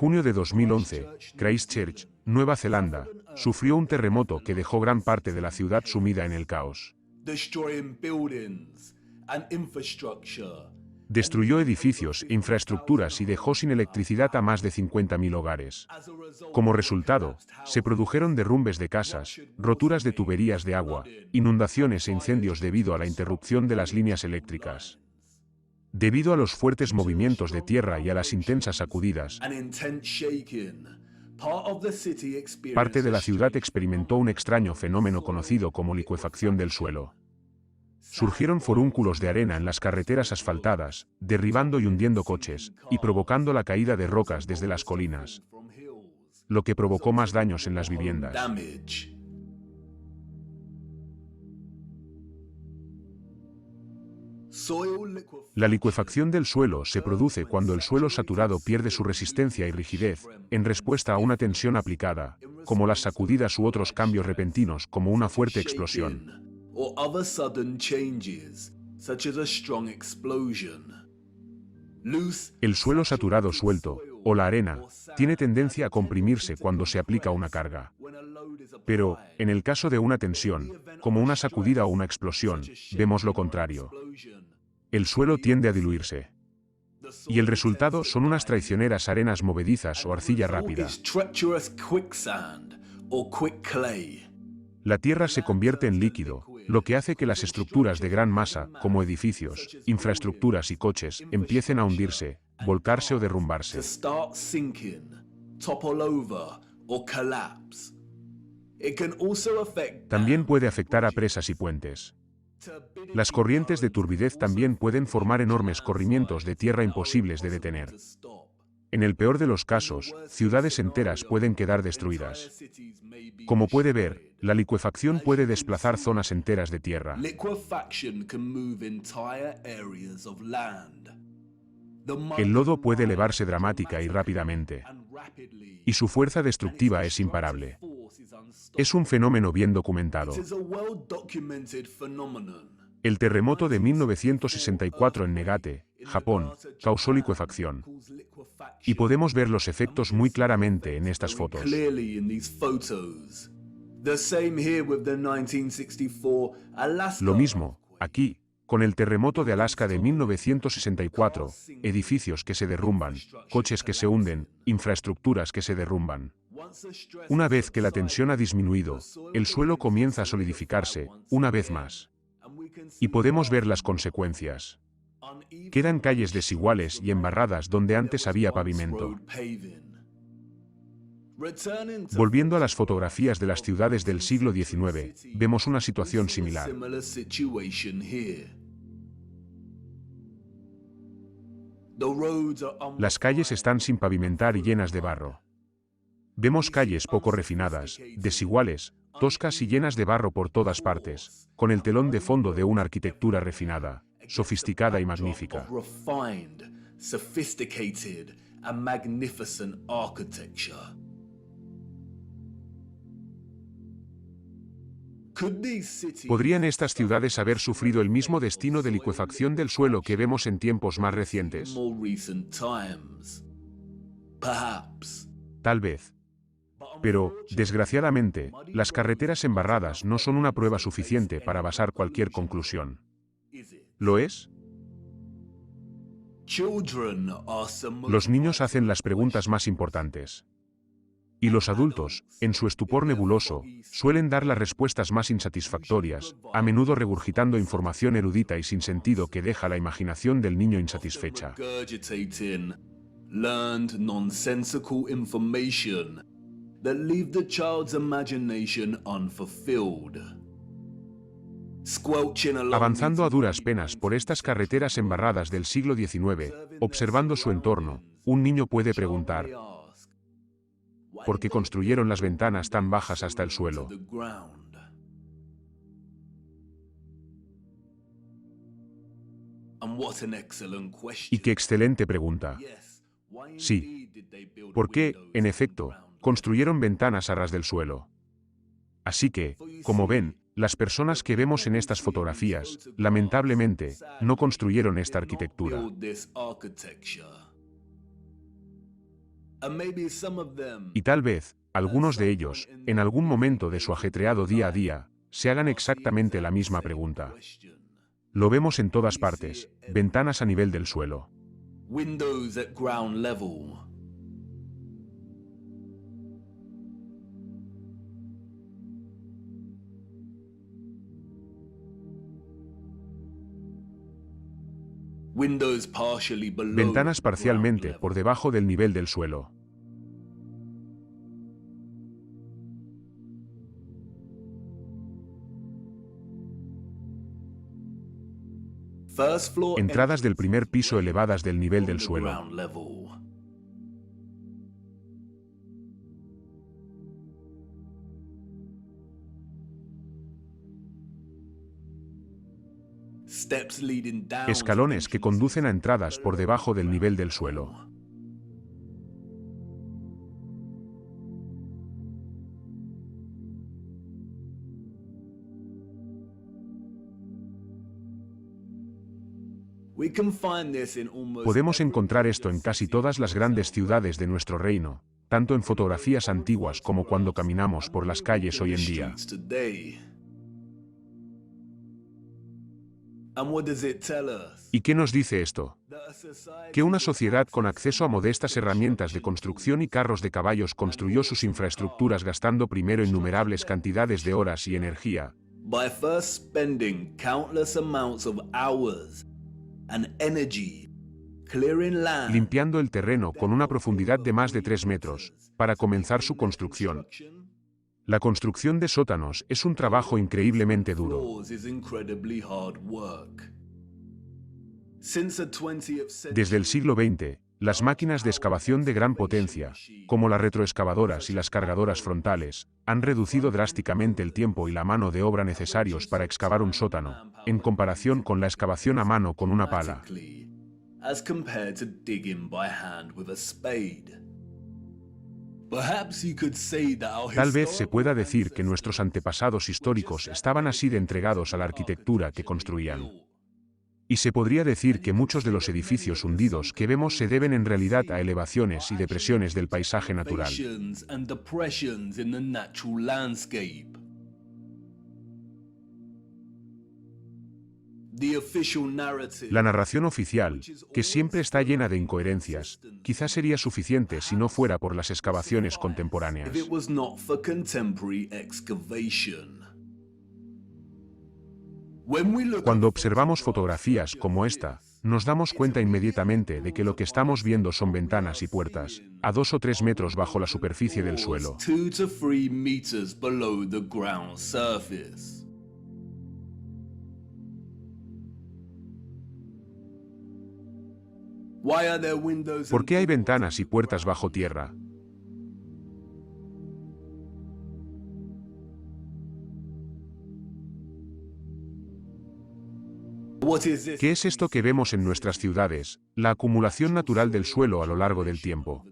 junio de 2011, Christchurch, Nueva Zelanda, sufrió un terremoto que dejó gran parte de la ciudad sumida en el caos. Destruyó edificios e infraestructuras y dejó sin electricidad a más de 50.000 hogares. Como resultado, se produjeron derrumbes de casas, roturas de tuberías de agua, inundaciones e incendios debido a la interrupción de las líneas eléctricas. Debido a los fuertes movimientos de tierra y a las intensas sacudidas, parte de la ciudad experimentó un extraño fenómeno conocido como licuefacción del suelo. Surgieron forúnculos de arena en las carreteras asfaltadas, derribando y hundiendo coches, y provocando la caída de rocas desde las colinas, lo que provocó más daños en las viviendas. La licuefacción del suelo se produce cuando el suelo saturado pierde su resistencia y rigidez, en respuesta a una tensión aplicada, como las sacudidas u otros cambios repentinos como una fuerte explosión. El suelo saturado suelto, o la arena, tiene tendencia a comprimirse cuando se aplica una carga. Pero, en el caso de una tensión, como una sacudida o una explosión, vemos lo contrario. El suelo tiende a diluirse. Y el resultado son unas traicioneras arenas movedizas o arcilla rápida. La tierra se convierte en líquido, lo que hace que las estructuras de gran masa, como edificios, infraestructuras y coches, empiecen a hundirse, volcarse o derrumbarse. También puede afectar a presas y puentes. Las corrientes de turbidez también pueden formar enormes corrimientos de tierra imposibles de detener. En el peor de los casos, ciudades enteras pueden quedar destruidas. Como puede ver, la licuefacción puede desplazar zonas enteras de tierra. El lodo puede elevarse dramática y rápidamente. Y su fuerza destructiva es imparable. Es un fenómeno bien documentado. El terremoto de 1964 en Negate, Japón, causó licuefacción. Y podemos ver los efectos muy claramente en estas fotos. Lo mismo, aquí, con el terremoto de Alaska de 1964, edificios que se derrumban, coches que se hunden, infraestructuras que se derrumban. Una vez que la tensión ha disminuido, el suelo comienza a solidificarse, una vez más. Y podemos ver las consecuencias. Quedan calles desiguales y embarradas donde antes había pavimento. Volviendo a las fotografías de las ciudades del siglo XIX, vemos una situación similar. Las calles están sin pavimentar y llenas de barro. Vemos calles poco refinadas, desiguales, toscas y llenas de barro por todas partes, con el telón de fondo de una arquitectura refinada, sofisticada y magnífica. ¿Podrían estas ciudades haber sufrido el mismo destino de licuefacción del suelo que vemos en tiempos más recientes? Tal vez. Pero, desgraciadamente, las carreteras embarradas no son una prueba suficiente para basar cualquier conclusión. ¿Lo es? Los niños hacen las preguntas más importantes. Y los adultos, en su estupor nebuloso, suelen dar las respuestas más insatisfactorias, a menudo regurgitando información erudita y sin sentido que deja la imaginación del niño insatisfecha. Avanzando a duras penas por estas carreteras embarradas del siglo XIX, observando su entorno, un niño puede preguntar: ¿por qué construyeron las ventanas tan bajas hasta el suelo? Y qué excelente pregunta. Sí. ¿Por qué, en efecto, construyeron ventanas a ras del suelo? Así que, como ven, las personas que vemos en estas fotografías, lamentablemente, no construyeron esta arquitectura. Y tal vez, algunos de ellos, en algún momento de su ajetreado día a día, se hagan exactamente la misma pregunta. Lo vemos en todas partes, ventanas a nivel del suelo. Windows at ground level. Windows partially below Ventanas ground parcialmente level. por debajo del nivel del suelo. First floor Entradas del primer piso entrances elevadas del nivel del on the suelo. ground level. Steps leading down to Escalones que conducen a entradas por below debajo del nivel del ground suelo. level. We can find this in almost Podemos every encontrar major esto en casi city todas las in grandes the ciudades de nuestro reino, tanto en fotografías antiguas como cuando caminamos por las calles hoy en día. ¿Y qué nos dice esto? Que una sociedad con acceso a modestas herramientas de construcción y carros de caballos construyó sus infraestructuras gastando primero innumerables cantidades de horas y energía, by first spending countless amounts of hours and energy clearing land, limpiando el terreno con una profundidad de más de 3 metros, para comenzar su construcción. La construcción de sótanos es un trabajo increíblemente duro. floors is incredibly hard work. Since the 20th century, Desde el siglo XX, las máquinas de excavación de gran potencia, como las retroexcavadoras y las cargadoras frontales, han reducido drásticamente el tiempo y la mano de obra necesarios para excavar un sótano, en comparación con la excavación a mano con una pala. as compared to digging by hand with a spade. Perhaps you could say that our Tal vez se historical pueda decir que ancestors nuestros antepasados históricos estaban así de entregados a la arquitectura que construían. Y se podría decir que muchos de los edificios hundidos que vemos se deben en realidad a elevaciones y depresiones del paisaje natural. and depressions in the natural landscape. The official narrative, La narración oficial, que siempre está llena de incoherencias, quizás sería suficiente si no fuera por las excavaciones contemporáneas. if it was not for contemporary excavation. When we look Cuando at observamos fotografías como esta, nos damos cuenta inmediatamente de que lo que estamos viendo son ventanas y puertas, a 2 o 3 metros bajo la superficie del suelo. 2 to 3 meters below the ground surface. Why are there windows ¿Por and qué hay doors ventanas y puertas bajo tierra? What is this? ¿Qué es esto que vemos en nuestras ciudades? La acumulación natural del suelo a lo largo del tiempo.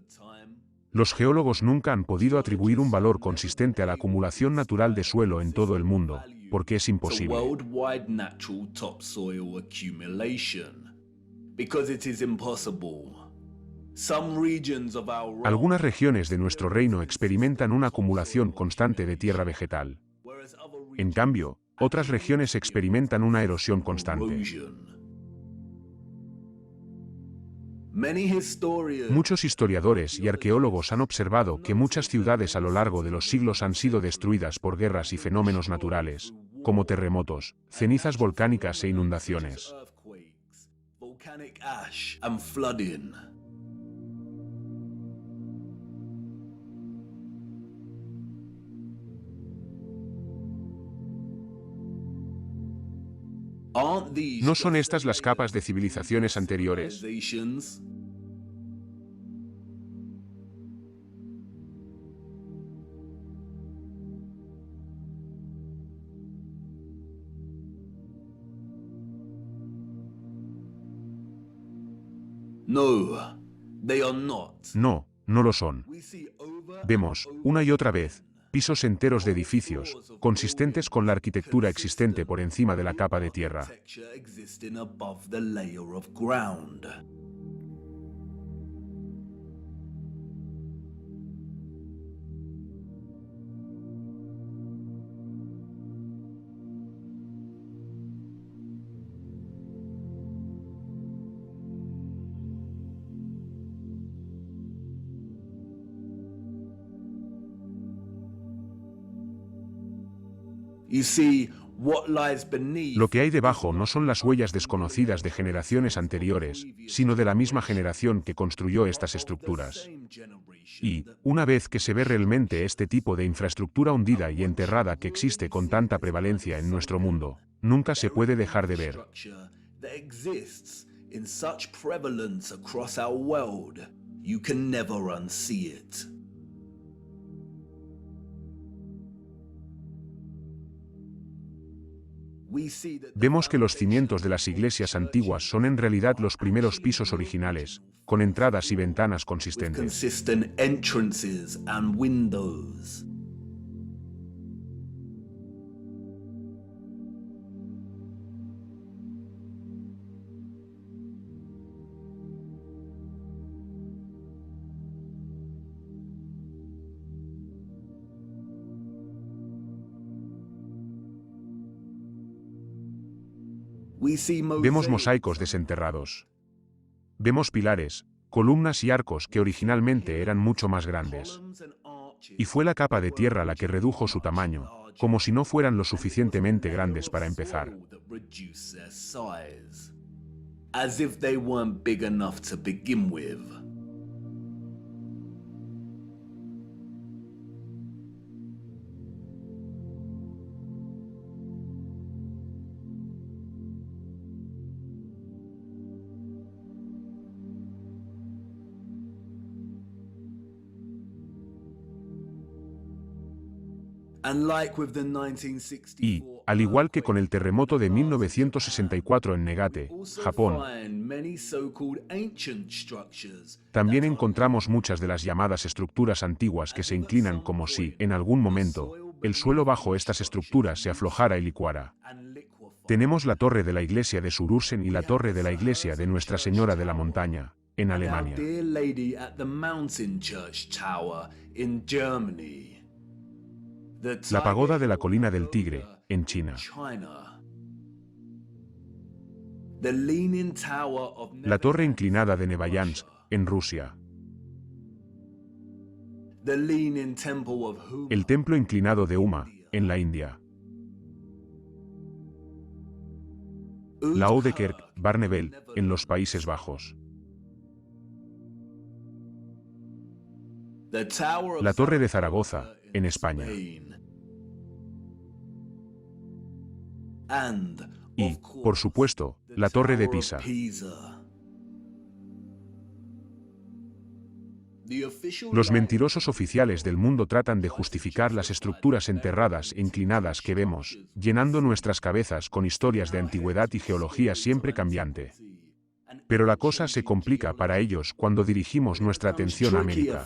Los geólogos nunca han podido atribuir un valor consistente a la acumulación natural de suelo en todo el mundo, porque es imposible. Worldwide natural topsoil accumulation. Because it is impossible. Some regions of our world, Algunas regiones de nuestro reino experimentan una acumulación constante de tierra vegetal. whereas other En cambio, otras regiones experimentan una erosión constante. erosion. Many historians Muchos historiadores y arqueólogos han observado que muchas ciudades a lo largo de los siglos han sido destruidas por guerras y fenómenos naturales, como terremotos, cenizas volcánicas e inundaciones. earthquakes, volcanic ash, and flooding. Aren't these ¿No son just estas las capas de civilizaciones anteriores? civilizations? No, they are not. No, no lo son. We see over Vemos, and una y over otra vez, pisos enteros de edificios, consistentes con la arquitectura existente por encima de la capa de tierra. architecture existing above the layer of ground. You see, what lies beneath Lo que hay debajo no son las huellas desconocidas de generaciones anteriores, sino de la misma generación que construyó estas estructuras. Y, una vez que se ve realmente este tipo de infraestructura hundida y enterrada que existe con tanta prevalencia en nuestro mundo, nunca se puede dejar de ver. that exists in such prevalence across our world, you can never unsee it. Vemos que los cimientos de las iglesias antiguas son en realidad los primeros pisos originales, con entradas y ventanas consistentes. Consistent entrances and windows. Vemos mosaicos desenterrados. Vemos pilares, columnas y arcos que originalmente eran mucho más grandes. Y fue la capa de tierra la que redujo su tamaño, como si no fueran lo suficientemente grandes para empezar. As if they weren't big enough to begin with. Y, al igual que con el terremoto de 1964 en Negate, Japón, también encontramos muchas de las llamadas estructuras antiguas que se inclinan como si, en algún momento, el suelo bajo estas estructuras se aflojara y licuara. Tenemos la torre de la iglesia de Surursen y la torre de la iglesia de Nuestra Señora de la Montaña, en Alemania. La pagoda de la colina del Tigre, en China. La torre inclinada de Nevayansk, en Rusia. El templo inclinado de Uma, en la India. La Oudekerk, Barneveld, en los Países Bajos. La Torre de Zaragoza, en España. Y, por supuesto, la Torre de Pisa. Los mentirosos oficiales del mundo tratan de justificar las estructuras enterradas e inclinadas que vemos, llenando nuestras cabezas con historias de antigüedad y geología siempre cambiante. Pero la cosa se complica para ellos cuando dirigimos nuestra atención a América.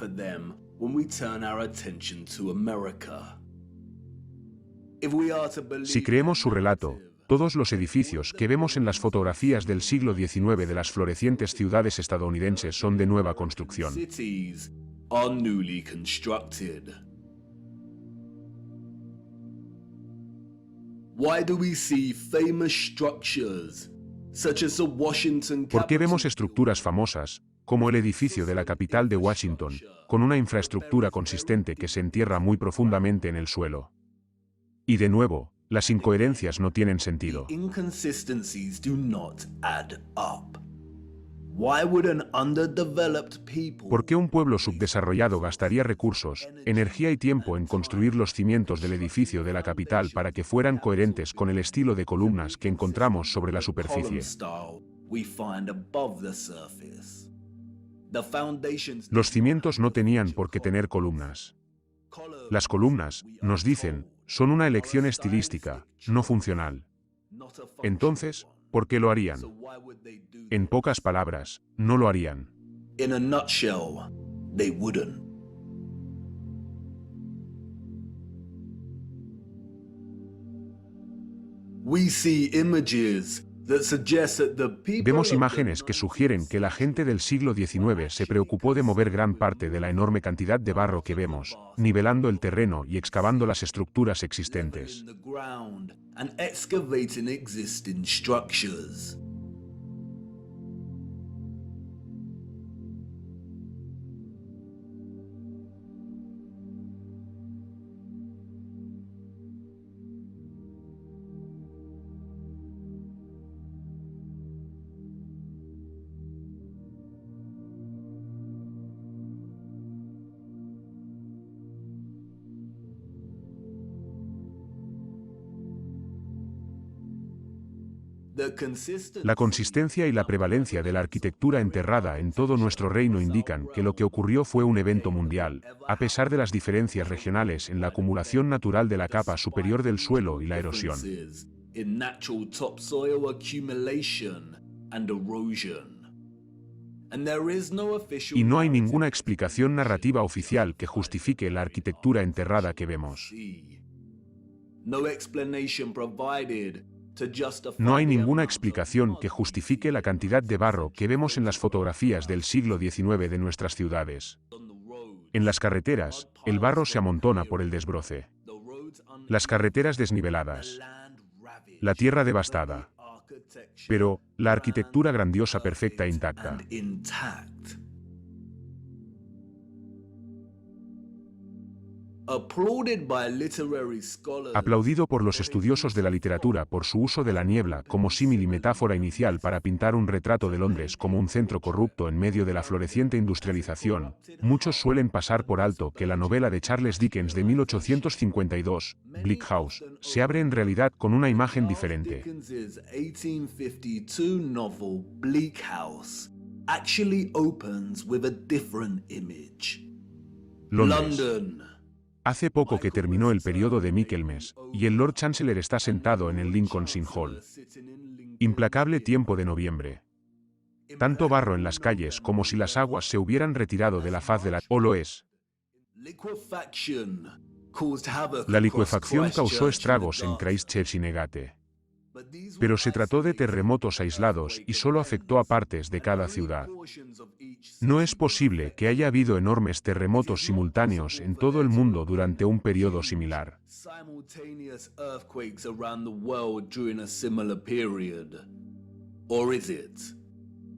Si creemos su relato, todos los edificios que vemos en las fotografías del siglo XIX de las florecientes ciudades estadounidenses son de nueva construcción. ¿Por qué vemos estructuras famosas, como el edificio de la capital de Washington, con una infraestructura consistente que se entierra muy profundamente en el suelo? Y de nuevo, las incoherencias no tienen sentido. ¿Por qué un pueblo subdesarrollado gastaría recursos, energía y tiempo en construir los cimientos del edificio de la capital para que fueran coherentes con el estilo de columnas que encontramos sobre la superficie? Los cimientos no tenían por qué tener columnas. Las columnas, nos dicen, son una elección estilística, no funcional. Entonces, ¿por qué lo harían? En pocas palabras, no lo harían. In a nutshell, they wouldn't. We see images that suggest that the people Vemos imágenes que sugieren que la gente del siglo XIX se preocupó de mover gran parte de la enorme cantidad de barro que vemos, nivelando el terreno y excavando las estructuras existentes. and excavating existing structures. La consistencia y la prevalencia de la arquitectura enterrada en todo nuestro reino indican que lo que ocurrió fue un evento mundial, a pesar de las diferencias regionales en la acumulación natural de la capa superior del suelo y la erosión. Y no hay ninguna explicación narrativa oficial que justifique la arquitectura enterrada que vemos. No hay ninguna explicación que justifique la cantidad de barro que vemos en las fotografías del siglo XIX de nuestras ciudades. En las carreteras, el barro se amontona por el desbroce. Las carreteras desniveladas. La tierra devastada. Pero, la arquitectura grandiosa perfecta e intacta. Aplaudido por los estudiosos de la literatura por su uso de la niebla como símil y metáfora inicial para pintar un retrato de Londres como un centro corrupto en medio de la floreciente industrialización, muchos suelen pasar por alto que la novela de Charles Dickens de 1852, Bleak House, se abre en realidad con una imagen diferente. Londres. Hace poco que terminó el periodo de Michaelmas, y el Lord Chancellor está sentado en el Lincoln's Inn Hall. Implacable tiempo de noviembre. Tanto barro en las calles como si las aguas se hubieran retirado de la faz de la... ¿O lo es? La licuefacción causó estragos en Christchurch y Negate. Pero se trató de terremotos aislados y solo afectó a partes de cada ciudad. No es posible que haya habido enormes terremotos simultáneos en todo el mundo durante un periodo similar.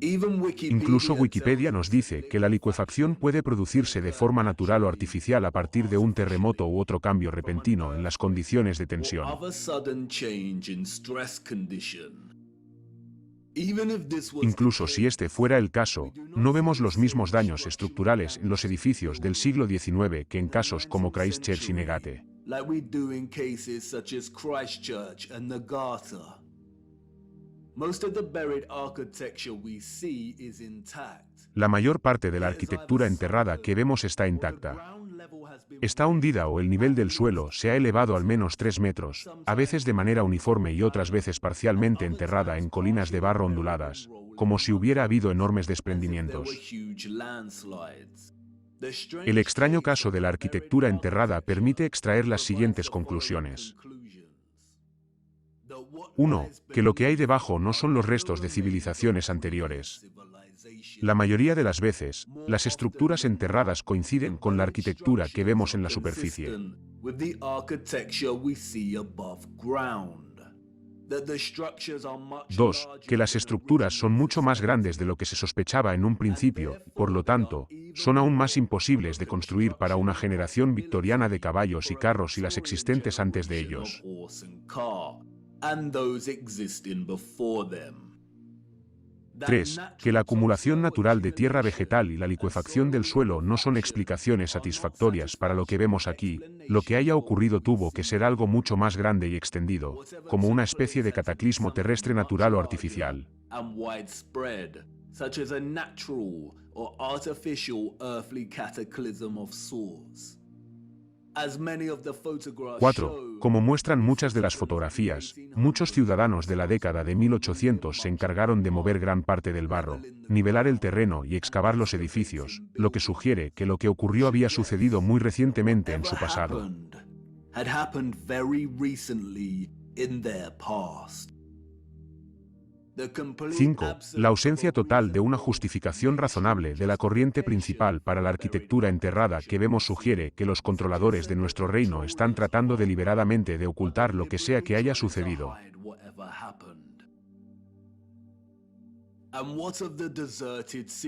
Incluso Wikipedia nos dice que la licuefacción puede producirse de forma natural o artificial a partir de un terremoto u otro cambio repentino en las condiciones de tensión. Incluso si este fuera el caso, no vemos los mismos daños estructurales en los edificios del siglo XIX que en casos como Christchurch y Negate. La mayor parte de la arquitectura enterrada que vemos está intacta. Está hundida o el nivel del suelo se ha elevado al menos 3 metros, a veces de manera uniforme y otras veces parcialmente enterrada en colinas de barro onduladas, como si hubiera habido enormes desprendimientos. El extraño caso de la arquitectura enterrada permite extraer las siguientes conclusiones. 1. Que lo que hay debajo no son los restos de civilizaciones anteriores. La mayoría de las veces, las estructuras enterradas coinciden con la arquitectura que vemos en la superficie. 2. Que las estructuras son mucho más grandes de lo que se sospechaba en un principio, por lo tanto, son aún más imposibles de construir para una generación victoriana de caballos y carros y las existentes antes de ellos. 3. Que la acumulación natural de tierra vegetal y la licuefacción del suelo no son explicaciones satisfactorias para lo que vemos aquí. Lo que haya ocurrido tuvo que ser algo mucho más grande y extendido, como una especie de cataclismo terrestre natural o artificial. 4. Como muestran muchas de las fotografías, muchos ciudadanos de la década de 1800 se encargaron de mover gran parte del barro, nivelar el terreno y excavar los edificios, lo que sugiere que lo que ocurrió había sucedido muy recientemente en su pasado. 5. La ausencia total de una justificación razonable de la corriente principal para la arquitectura enterrada que vemos sugiere que los controladores de nuestro reino están tratando deliberadamente de ocultar lo que sea que haya sucedido.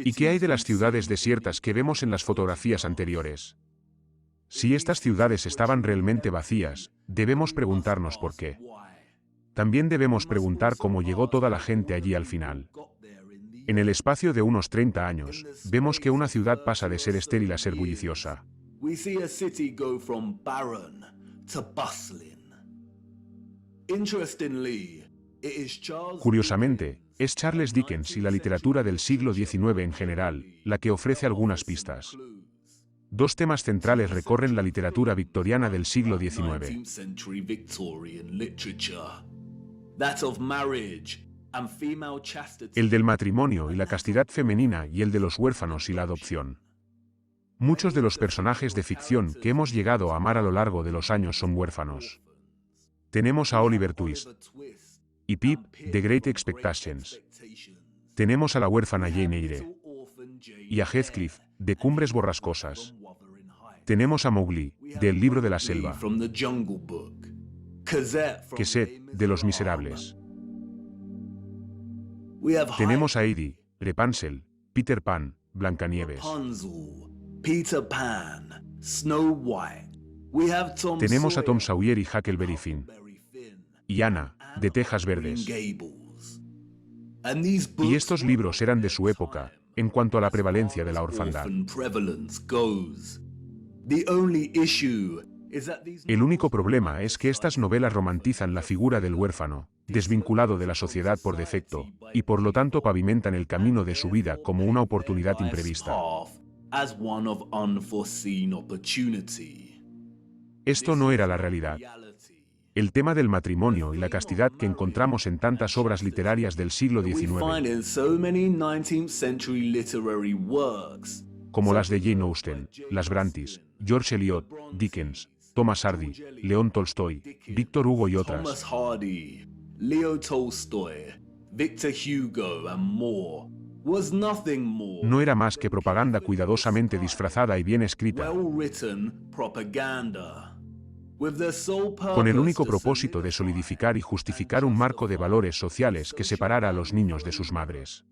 ¿Y qué hay de las ciudades desiertas que vemos en las fotografías anteriores? Si estas ciudades estaban realmente vacías, debemos preguntarnos por qué. También debemos preguntar cómo llegó toda la gente allí al final. En el espacio de unos 30 años, vemos que una ciudad pasa de ser estéril a ser bulliciosa. Curiosamente, es Charles Dickens y la literatura del siglo XIX en general, la que ofrece algunas pistas. Dos temas centrales recorren la literatura victoriana del siglo XIX. El del matrimonio y la castidad femenina y el de los huérfanos y la adopción. Muchos de los personajes de ficción que hemos llegado a amar a lo largo de los años son huérfanos. Tenemos a Oliver Twist y Pip, de Great Expectations. Tenemos a la huérfana Jane Eyre y a Heathcliff, de Cumbres Borrascosas. Tenemos a Mowgli, de El libro de la selva. Cosette, de Los Miserables. Tenemos a Edie, Rapunzel, Peter Pan, Blancanieves. Tenemos a Tom Sawyer y Huckleberry Finn. Y Ana, de Tejas Verdes. Y estos libros eran de su época, en cuanto a la prevalencia de la orfandad. El único problema es que estas novelas romantizan la figura del huérfano, desvinculado de la sociedad por defecto, y por lo tanto pavimentan el camino de su vida como una oportunidad imprevista. Esto no era la realidad. El tema del matrimonio y la castidad que encontramos en tantas obras literarias del siglo XIX, como las de Jane Austen, las Brontes, George Eliot, Dickens, Thomas Hardy, León Tolstoy, Víctor Hugo y otras, no era más que propaganda cuidadosamente disfrazada y bien escrita, con el único propósito de solidificar y justificar un marco de valores sociales que separara a los niños de sus madres.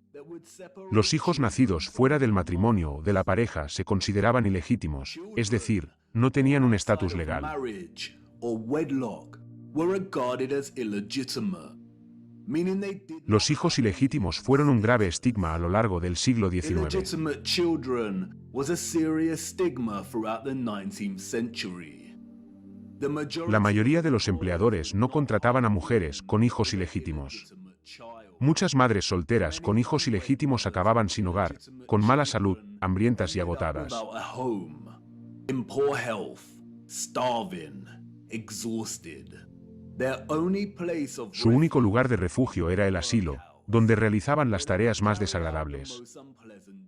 Los hijos nacidos fuera del matrimonio o de la pareja se consideraban ilegítimos, es decir, no tenían un estatus legal. Los hijos ilegítimos fueron un grave estigma a lo largo del siglo XIX. La mayoría de los empleadores no contrataban a mujeres con hijos ilegítimos. Muchas madres solteras con hijos ilegítimos acababan sin hogar, con mala salud, hambrientas y agotadas. Su único lugar de refugio era el asilo, donde realizaban las tareas más desagradables.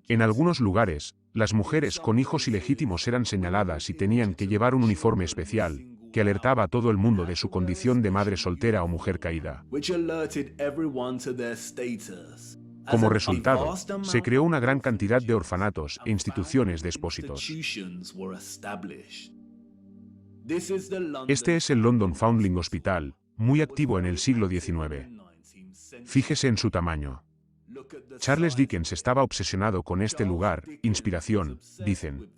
En algunos lugares, las mujeres con hijos ilegítimos eran señaladas y tenían que llevar un uniforme especial, que alertaba a todo el mundo de su condición de madre soltera o mujer caída. Como resultado, se creó una gran cantidad de orfanatos e instituciones de expósitos. Este es el London Foundling Hospital, muy activo en el siglo XIX. Fíjese en su tamaño. Charles Dickens estaba obsesionado con este lugar, inspiración, dicen.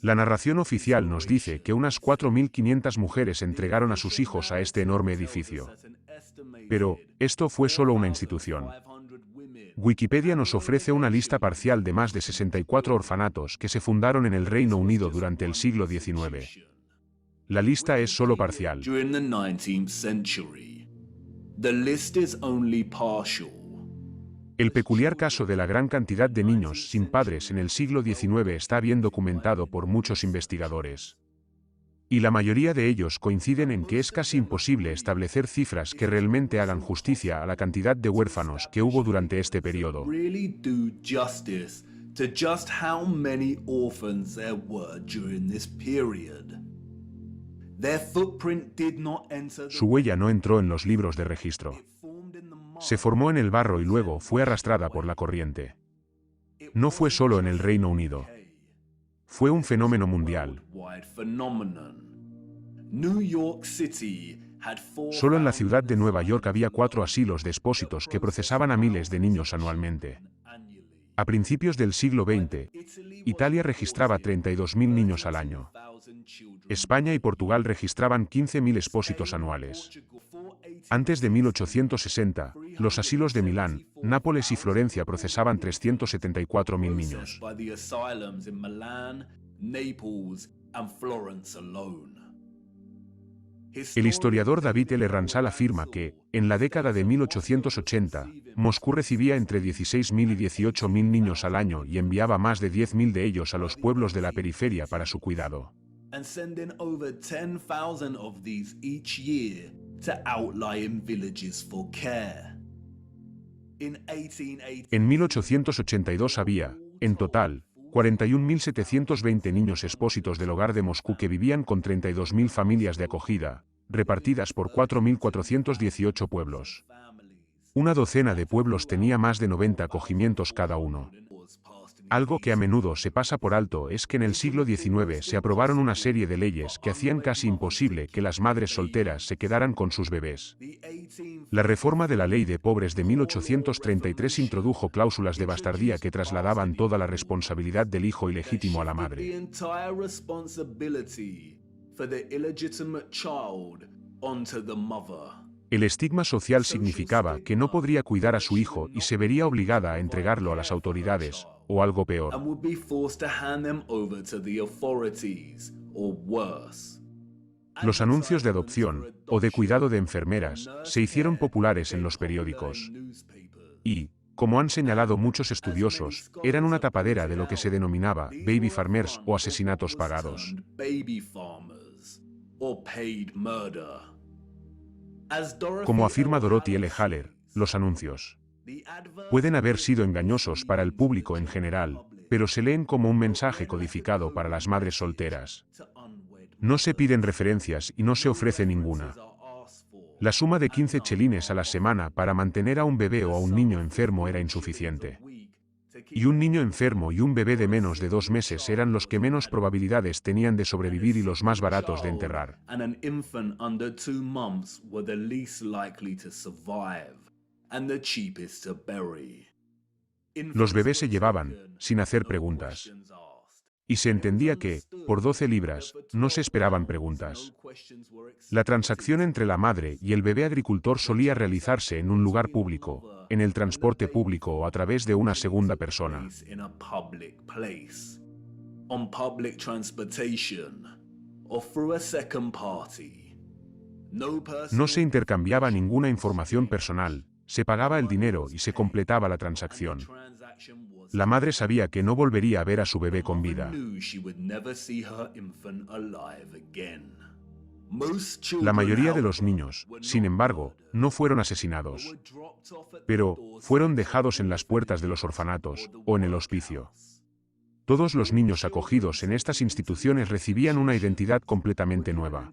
La narración oficial nos dice que unas 4.500 mujeres entregaron a sus hijos a este enorme edificio. Pero, esto fue solo una institución. Wikipedia nos ofrece una lista parcial de más de 64 orfanatos que se fundaron en el Reino Unido durante el siglo XIX. La lista es solo parcial. El peculiar caso de la gran cantidad de niños sin padres en el siglo XIX está bien documentado por muchos investigadores. Y la mayoría de ellos coinciden en que es casi imposible establecer cifras que realmente hagan justicia a la cantidad de huérfanos que hubo durante este periodo. Su huella no entró en los libros de registro. Se formó en el barro y luego fue arrastrada por la corriente. No fue solo en el Reino Unido. Fue un fenómeno mundial. Solo en la ciudad de Nueva York había 4 asilos de expósitos que procesaban a miles de niños anualmente. A principios del siglo XX, Italia registraba 32.000 niños al año. España y Portugal registraban 15.000 expósitos anuales. Antes de 1860, los asilos de Milán, Nápoles y Florencia procesaban 374.000 niños. El historiador David L. Ransal afirma que, en la década de 1880, Moscú recibía entre 16.000 y 18.000 niños al año y enviaba más de 10.000 de ellos a los pueblos de la periferia para su cuidado. And sending over 10,000 of these each year to outlying villages for care. En 1882 había, en total, 41.720 niños expósitos del hogar de Moscú que vivían con 32.000 familias de acogida, repartidas por 4.418 pueblos. Una docena de pueblos tenía más de 90 acogimientos cada uno. Algo que a menudo se pasa por alto es que en el siglo XIX se aprobaron una serie de leyes que hacían casi imposible que las madres solteras se quedaran con sus bebés. La reforma de la Ley de Pobres de 1833 introdujo cláusulas de bastardía que trasladaban toda la responsabilidad del hijo ilegítimo a la madre. El estigma social significaba que no podría cuidar a su hijo y se vería obligada a entregarlo a las autoridades, o algo peor. Los anuncios de adopción, o de cuidado de enfermeras, se hicieron populares en los periódicos. Y, como han señalado muchos estudiosos, eran una tapadera de lo que se denominaba baby farmers o asesinatos pagados. Como afirma Dorothy L. Haller, los anuncios pueden haber sido engañosos para el público en general, pero se leen como un mensaje codificado para las madres solteras. No se piden referencias y no se ofrece ninguna. La suma de 15 chelines a la semana para mantener a un bebé o a un niño enfermo era insuficiente. Y un niño enfermo y un bebé de menos de 2 meses eran los que menos probabilidades tenían de sobrevivir y los más baratos de enterrar. Los bebés se llevaban, sin hacer preguntas. Y se entendía que, por 12 libras, no se esperaban preguntas. La transacción entre la madre y el bebé agricultor solía realizarse en un lugar público, en el transporte público o a través de una segunda persona. No se intercambiaba ninguna información personal, se pagaba el dinero y se completaba la transacción. La madre sabía que no volvería a ver a su bebé con vida. La mayoría de los niños, sin embargo, no fueron asesinados, pero fueron dejados en las puertas de los orfanatos o en el hospicio. Todos los niños acogidos en estas instituciones recibían una identidad completamente nueva.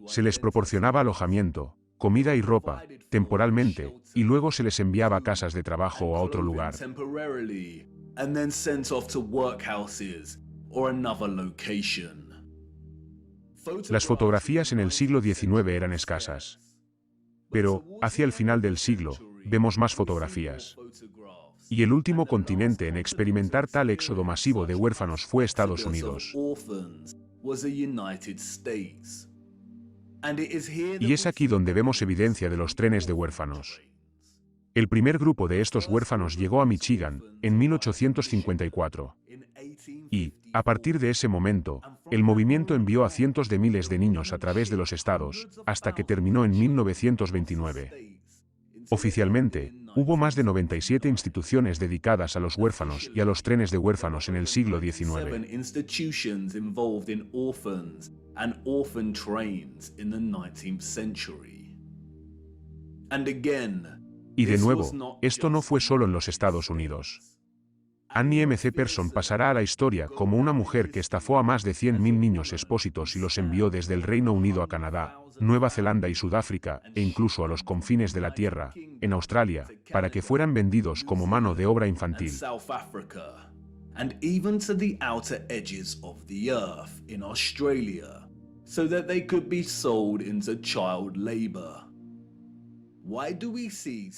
Se les proporcionaba alojamiento, comida y ropa, temporalmente, y luego se les enviaba a casas de trabajo o a otro lugar. Las fotografías en el siglo XIX eran escasas. Pero, hacia el final del siglo, vemos más fotografías. Y el último continente en experimentar tal éxodo masivo de huérfanos fue Estados Unidos. Y es aquí donde vemos evidencia de los trenes de huérfanos. El primer grupo de estos huérfanos llegó a Michigan, en 1854. Y, a partir de ese momento, el movimiento envió a cientos de miles de niños a través de los estados, hasta que terminó en 1929. Oficialmente, hubo más de 97 instituciones dedicadas a los huérfanos y a los trenes de huérfanos en el siglo XIX. Y de nuevo, esto no fue solo en los Estados Unidos. Annie M. C. Person pasará a la historia como una mujer que estafó a más de 100.000 niños expósitos y los envió desde el Reino Unido a Canadá, Nueva Zelanda y Sudáfrica, e incluso a los confines de la Tierra, en Australia, para que fueran vendidos como mano de obra infantil.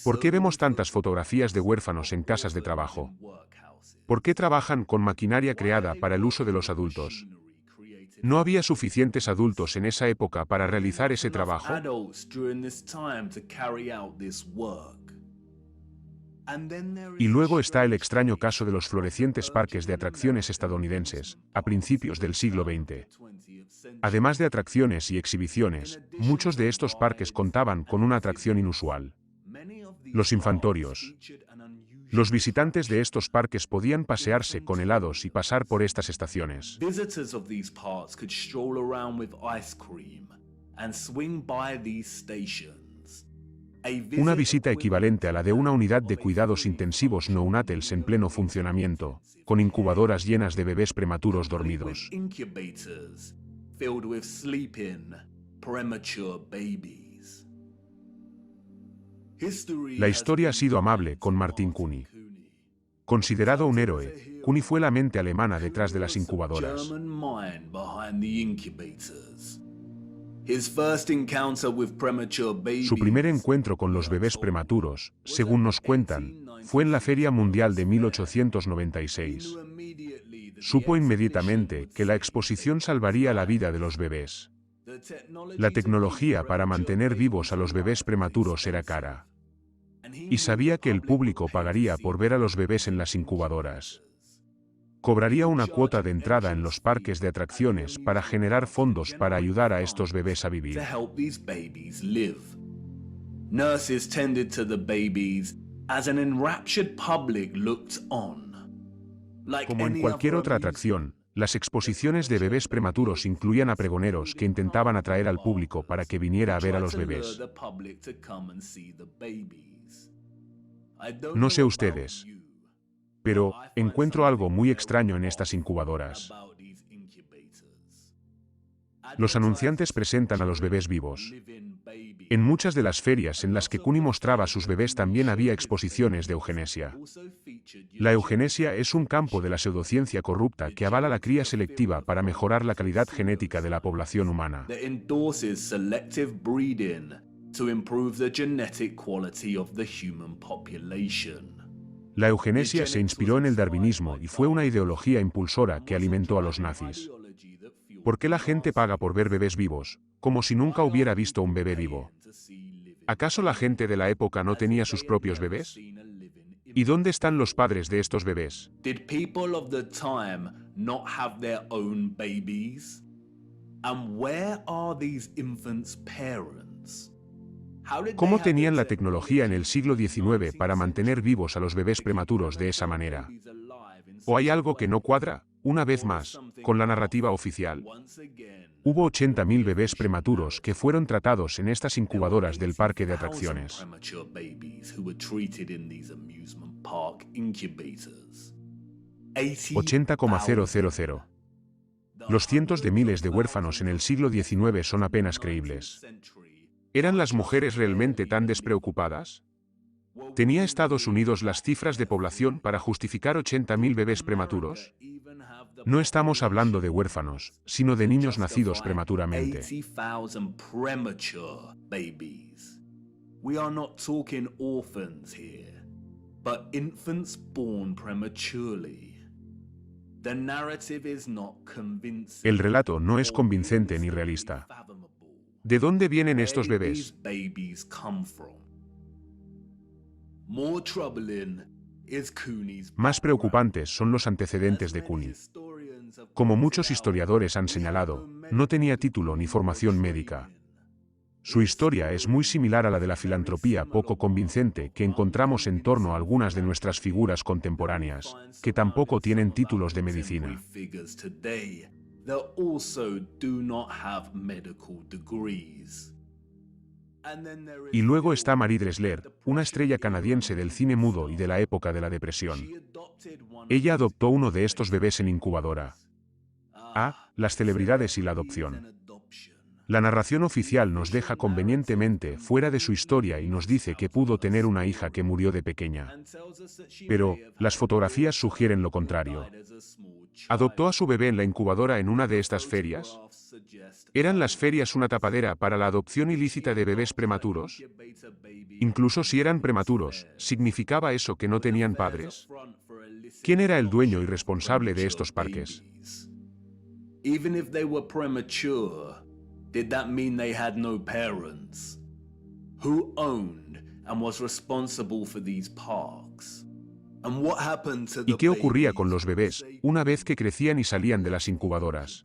¿Por qué vemos tantas fotografías de huérfanos en casas de trabajo? ¿Por qué trabajan con maquinaria creada para el uso de los adultos? ¿No había suficientes adultos en esa época para realizar ese trabajo? Y luego está el extraño caso de los florecientes parques de atracciones estadounidenses, a principios del siglo XX. Además de atracciones y exhibiciones, muchos de estos parques contaban con una atracción inusual: los infantorios. Los visitantes de estos parques podían pasearse con helados y pasar por estas estaciones. Visitors of these parks could stroll around with ice cream and swing by these stations. Una visita equivalente a la de una unidad de cuidados intensivos neonatals en pleno funcionamiento, con incubadoras llenas de bebés prematuros dormidos. Incubators filled with sleeping, premature babies. La historia ha sido amable con Martin Cooney. Considerado un héroe, Cooney fue la mente alemana detrás de las incubadoras. Su primer encuentro con los bebés prematuros, según nos cuentan, fue en la Feria Mundial de 1896. Supo inmediatamente que la exposición salvaría la vida de los bebés. La tecnología para mantener vivos a los bebés prematuros era cara. Y sabía que el público pagaría por ver a los bebés en las incubadoras. Cobraría una cuota de entrada en los parques de atracciones para generar fondos para ayudar a estos bebés a vivir. Nurses tended to the babies as an enraptured public looked on. Como en cualquier otra atracción, las exposiciones de bebés prematuros incluían a pregoneros que intentaban atraer al público para que viniera a ver a los bebés. No sé ustedes, pero encuentro algo muy extraño en estas incubadoras. Los anunciantes presentan a los bebés vivos. En muchas de las ferias en las que Cooney mostraba a sus bebés también había exposiciones de eugenesia. La eugenesia es un campo de la pseudociencia corrupta que avala la cría selectiva para mejorar la calidad genética de la población humana. La eugenesia se inspiró en el darwinismo y fue una ideología impulsora que alimentó a los nazis. ¿Por qué la gente paga por ver bebés vivos, como si nunca hubiera visto un bebé vivo? ¿Acaso la gente de la época no tenía sus propios bebés? ¿Y dónde están los padres de estos bebés? Did people of the time not have their own babies? And where are these infants' parents? ¿Cómo tenían la tecnología en el siglo XIX para mantener vivos a los bebés prematuros de esa manera? ¿O hay algo que no cuadra, una vez más, con la narrativa oficial? Hubo 80.000 bebés prematuros que fueron tratados en estas incubadoras del parque de atracciones. 80,000. Los cientos de miles de huérfanos en el siglo XIX son apenas creíbles. ¿Eran las mujeres realmente tan despreocupadas? ¿Tenía Estados Unidos las cifras de población para justificar 80.000 bebés prematuros? No estamos hablando de huérfanos, sino de niños nacidos prematuramente. El relato no es convincente ni realista. ¿De dónde vienen estos bebés? Más preocupantes son los antecedentes de Cooney. Como muchos historiadores han señalado, no tenía título ni formación médica. Su historia es muy similar a la de la filantropía poco convincente que encontramos en torno a algunas de nuestras figuras contemporáneas, que tampoco tienen títulos de medicina. Y luego está Marie Dressler, una estrella canadiense del cine mudo y de la época de la Depresión. Ella adoptó uno de estos bebés en incubadora. Las celebridades y la adopción. La narración oficial nos deja convenientemente fuera de su historia y nos dice que pudo tener una hija que murió de pequeña. Pero, las fotografías sugieren lo contrario. ¿Adoptó a su bebé en la incubadora en una de estas ferias? ¿Eran las ferias una tapadera para la adopción ilícita de bebés prematuros? Incluso si eran prematuros, ¿significaba eso que no tenían padres? ¿Quién era el dueño y responsable de estos parques? Even if they were premature, did that mean they had no parents? Who owned and was responsible for these parks? ¿Y qué ocurría con los bebés una vez que crecían y salían de las incubadoras?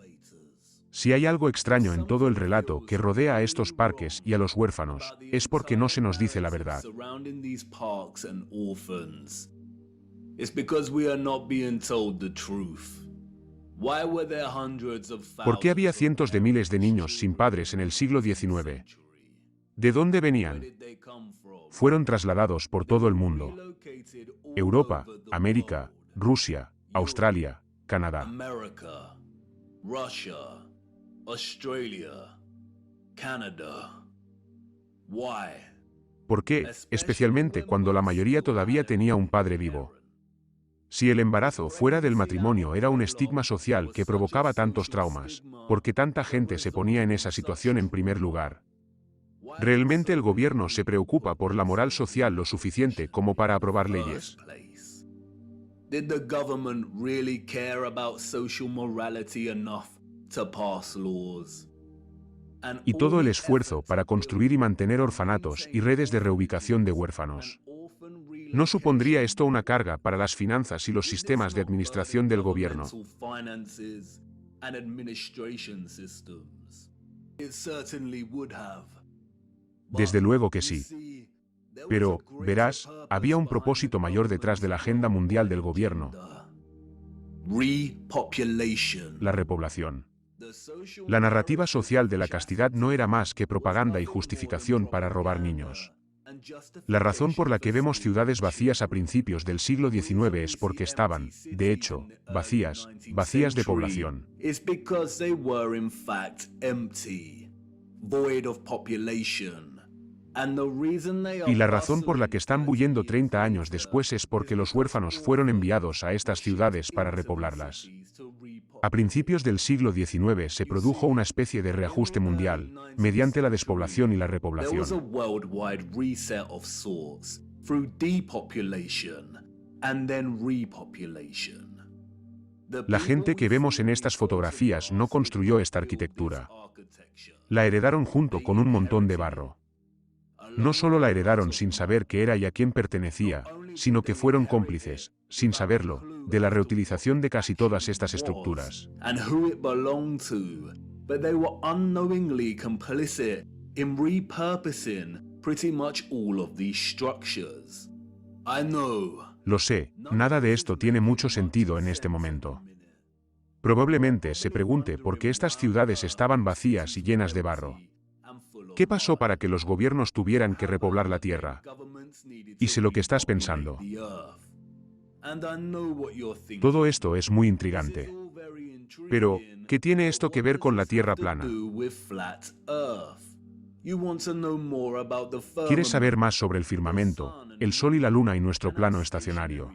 Si hay algo extraño en todo el relato que rodea a estos parques y a los huérfanos, es porque no se nos dice la verdad. ¿Por qué había cientos de miles de niños sin padres en el siglo XIX? ¿De dónde venían? Fueron trasladados por todo el mundo. Europa, América, Rusia, Australia, Canadá. ¿Por qué? Especialmente cuando la mayoría todavía tenía un padre vivo. Si el embarazo fuera del matrimonio era un estigma social que provocaba tantos traumas, ¿por qué tanta gente se ponía en esa situación en primer lugar? ¿Realmente el gobierno se preocupa por la moral social lo suficiente como para aprobar leyes? Did the government really care about social morality enough to pass laws? Y todo el esfuerzo para construir y mantener orfanatos y redes de reubicación de huérfanos. ¿No supondría esto una carga para las finanzas y los sistemas de administración del gobierno? Desde luego que sí. Pero, verás, había un propósito mayor detrás de la agenda mundial del gobierno: la repoblación. La narrativa social de la castidad no era más que propaganda y justificación para robar niños. La razón por la que vemos ciudades vacías a principios del siglo XIX es porque estaban, de hecho, vacías de población. Y la razón por la que están huyendo 30 años después es porque los huérfanos fueron enviados a estas ciudades para repoblarlas. A principios del siglo XIX se produjo una especie de reajuste mundial, mediante la despoblación y la repoblación. La gente que vemos en estas fotografías no construyó esta arquitectura. La heredaron junto con un montón de barro. No solo la heredaron sin saber qué era y a quién pertenecía, sino que fueron cómplices, sin saberlo, de la reutilización de casi todas estas estructuras. Lo sé, nada de esto tiene mucho sentido en este momento. Probablemente se pregunte por qué estas ciudades estaban vacías y llenas de barro. ¿Qué pasó para que los gobiernos tuvieran que repoblar la tierra? Y sé lo que estás pensando. Todo esto es muy intrigante. Pero, ¿qué tiene esto que ver con la tierra plana? ¿Quieres saber más sobre el firmamento, el sol y la luna y nuestro plano estacionario?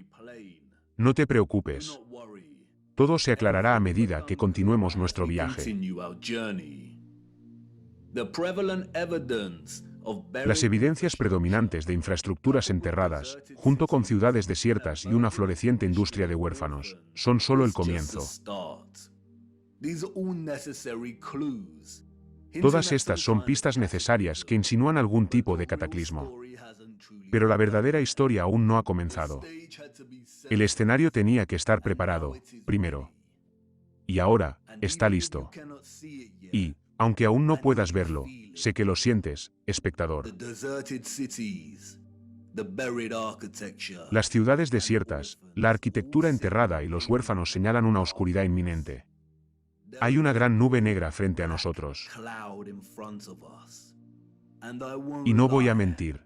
No te preocupes. Todo se aclarará a medida que continuemos nuestro viaje. Las evidencias predominantes de infraestructuras enterradas, junto con ciudades desiertas y una floreciente industria de huérfanos, son solo el comienzo. Todas estas son pistas necesarias que insinúan algún tipo de cataclismo. Pero la verdadera historia aún no ha comenzado. El escenario tenía que estar preparado, primero. Y ahora, está listo. Y, aunque aún no puedas verlo, sé que lo sientes, espectador. Las ciudades desiertas, la arquitectura enterrada y los huérfanos señalan una oscuridad inminente. Hay una gran nube negra frente a nosotros. Y no voy a mentir.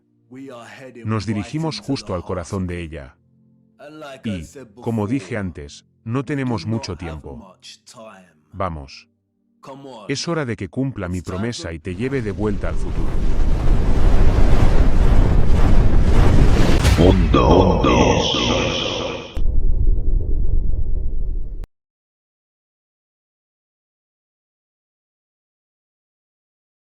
Nos dirigimos justo al corazón de ella. Y, como dije antes, no tenemos mucho tiempo. Vamos. Es hora de que cumpla mi promesa y te lleve de vuelta al futuro. Mundo.